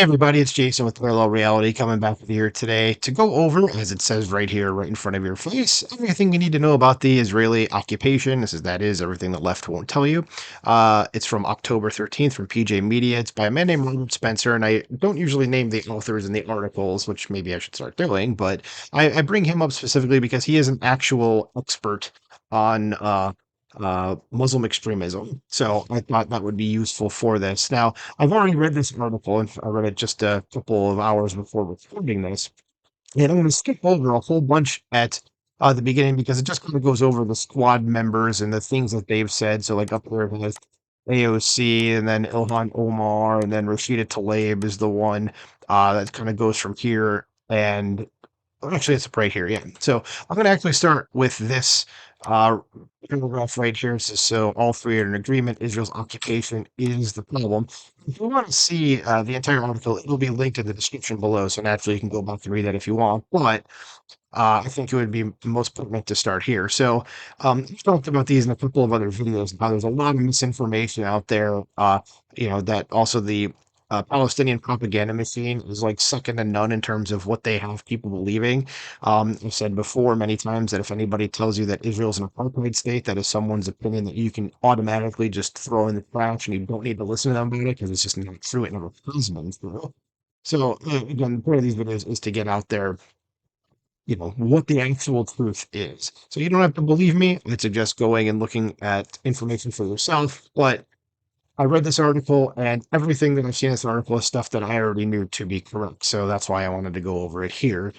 Hey everybody, it's Jason with Parallel Reality coming back with you here today to go over, as it says right here, right in front of your face, everything you need to know about the Israeli occupation. That is everything the left won't tell you. It's from October 13th from PJ Media. It's by a man named Robert Spencer, and I don't usually name the authors in the articles, which maybe I should start doing, but I bring him up specifically because he is an actual expert on Muslim extremism. So I thought that would be useful for this. Now, I've already read this article, and I read it just a couple of hours before recording this. And I'm going to skip over a whole bunch at the beginning because it just kind of goes over the squad members and the things that they've said. So, like up there, it has AOC, and then Ilhan Omar, and then Rashida Tlaib is the one that kind of goes from here. And actually, it's right here. Yeah. So I'm going to actually start with this uh, paragraph right here. It says, so all three are in agreement. Israel's occupation is the problem. If you want to see the entire article, it'll be linked in the description below. So naturally, you can go back and read that if you want. But I think it would be most pertinent to start here. So, we've talked about these in a couple of other videos. Now, there's a lot of misinformation out there. That also the Palestinian propaganda machine is like second to none in terms of what they have people believing. I've said before many times that if anybody tells you that Israel's an apartheid state, that is someone's opinion that you can automatically just throw in the trash and you don't need to listen to them about it because it's just not true. It never has been true. So, again, the point of these videos is to get out there what the actual truth is. So you don't have to believe me. I'd suggest going and looking at information for yourself. But I read this article, and everything that I've seen in this article is stuff that I already knew to be correct. So that's why I wanted to go over it here.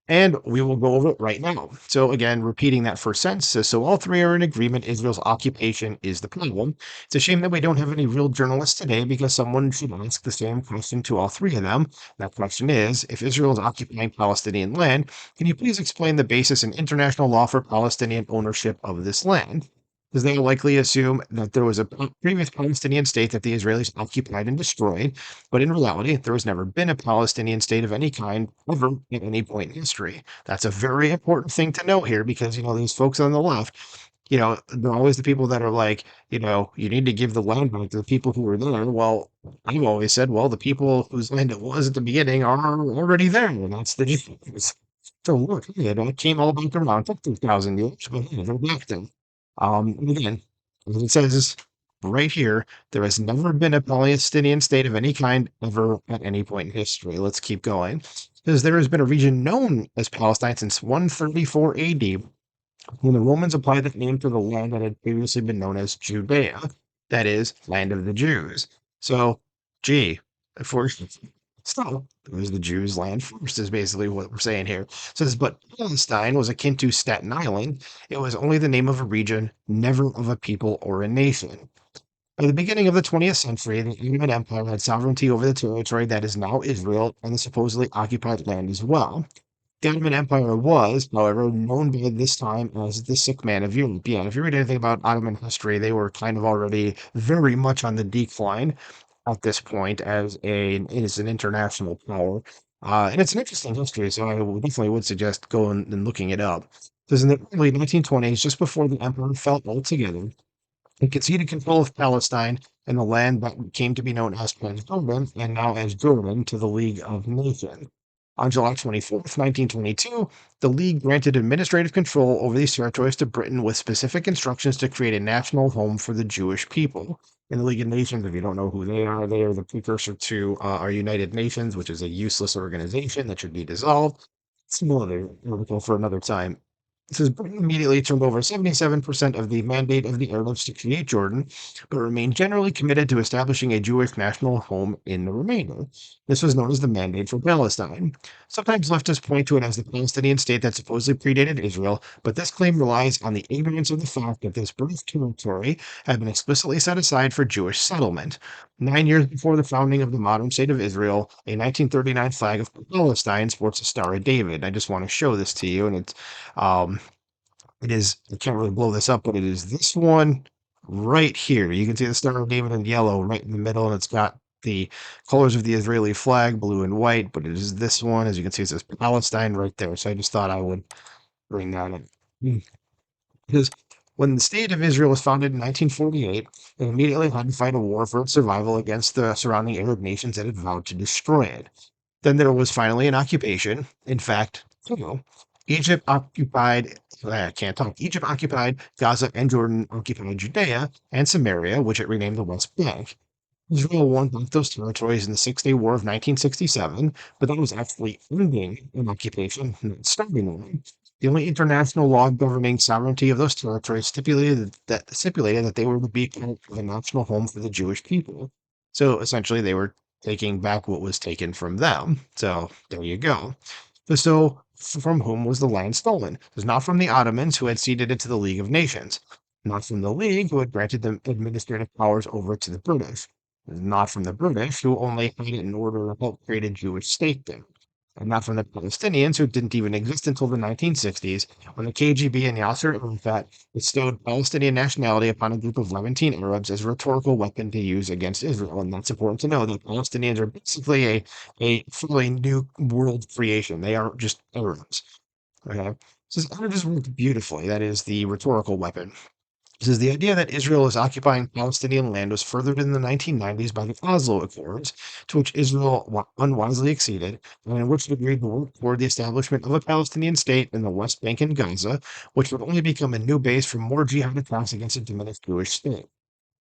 And we will go over it right now. So again, repeating that first sentence says, so all three are in agreement Israel's occupation is the problem. It's a shame that we don't have any real journalists today because someone should ask the same question to all three of them. That question is, if Israel is occupying Palestinian land, can you please explain the basis in international law for Palestinian ownership of this land? Because they will likely assume that there was a previous Palestinian state that the Israelis occupied and destroyed, but in reality, there has never been a Palestinian state of any kind ever at any point in history. That's a very important thing to know here because, these folks on the left, they're always the people that are like, you need to give the land back to the people who were there. Well, I've always said, well, the people whose land it was at the beginning are already there, and that's the Jews. So look, it came all back around. Took 2,000 years, but they're back then. And again, as it says right here, there has never been a Palestinian state of any kind ever at any point in history. Let's keep going. Because there has been a region known as Palestine since 134 AD, when the Romans applied that name to the land that had previously been known as Judea, that is, land of the Jews. So, gee, for so it was the Jews' land first, is basically what we're saying here. It says, but Palestine was akin to Staten Island. It was only the name of a region, never of a people or a nation. By the beginning of the 20th century, the Ottoman Empire had sovereignty over the territory that is now Israel and the supposedly occupied land as well. The Ottoman Empire was, however, known by this time as the sick man of Europe. Yeah, if you read anything about Ottoman history, they were kind of already very much on the decline at this point as an international power. And it's an interesting history, so definitely would suggest going and looking it up. Because in the early 1920s, just before the empire fell altogether, he conceded control of Palestine and the land that came to be known as Transjordan and now as Jordan to the League of Nations. On July 24th, 1922, the League granted administrative control over these territories to Britain with specific instructions to create a national home for the Jewish people. In the League of Nations, if you don't know who they are the precursor to our United Nations, which is a useless organization that should be dissolved. It's another article for another time. It says Britain immediately turned over 77% of the mandate of the Arabs to create Jordan, but remained generally committed to establishing a Jewish national home in the remainder. This was known as the Mandate for Palestine. Sometimes leftists point to it as the Palestinian state that supposedly predated Israel, but this claim relies on the ignorance of the fact that this birth territory had been explicitly set aside for Jewish settlement. 9 years before the founding of the modern state of Israel, a 1939 flag of Palestine sports a Star of David. I just want to show this to you, and um, it is, I can't really blow this up, but it is this one right here. You can see the Star of David in yellow right in the middle, and it's got the colors of the Israeli flag, blue and white, but it is this one. As you can see, it says Palestine right there. So I just thought I would bring that in. Because When the State of Israel was founded in 1948, it immediately had to fight a war for its survival against the surrounding Arab nations that had vowed to destroy it. Then there was finally an occupation. In fact, Egypt occupied, I can't talk. Egypt occupied Gaza and Jordan occupied Judea and Samaria, which it renamed the West Bank. Israel won both those territories in the Six Day War of 1967, but that was actually ending an occupation, not starting one. The only international law governing sovereignty of those territories stipulated that they were to be part of a national home for the Jewish people. So essentially, they were taking back what was taken from them. So there you go. So from whom was the land stolen? It was not from the Ottomans, who had ceded it to the League of Nations, not from the League, who had granted them administrative powers over to the British, not from the British, who only had it in order to help create a Jewish state there, and not from the Palestinians, who didn't even exist until the 1960s, when the KGB and Yasser Arafat bestowed Palestinian nationality upon a group of Levantine Arabs as a rhetorical weapon to use against Israel. And that's important to know that Palestinians are basically a fairly new world creation. They are just Arabs. Okay. So it just worked beautifully. That is the rhetorical weapon. Says the idea that Israel is occupying Palestinian land was furthered in the 1990s by the Oslo Accords, to which Israel unwisely acceded, and in which it agreed to work toward the establishment of a Palestinian state in the West Bank and Gaza, which would only become a new base for more jihad attacks against a diminished Jewish state.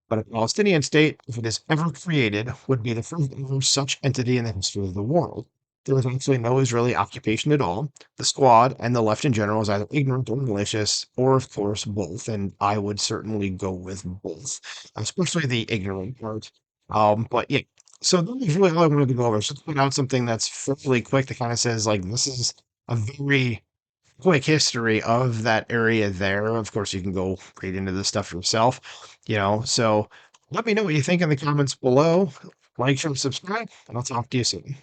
But a Palestinian state, if it is ever created, would be the first ever such entity in the history of the world. There was actually no Israeli occupation at all. The squad and the left in general is either ignorant or malicious, or of course both, and I would certainly go with both, especially the ignorant part. But yeah, so that was really all I wanted to go over. So to put out something that's fairly quick that kind of says like this is a very quick history of that area there. Of course, you can go read into this stuff yourself. So let me know what you think in the comments below. Like, share, subscribe, and I'll talk to you soon.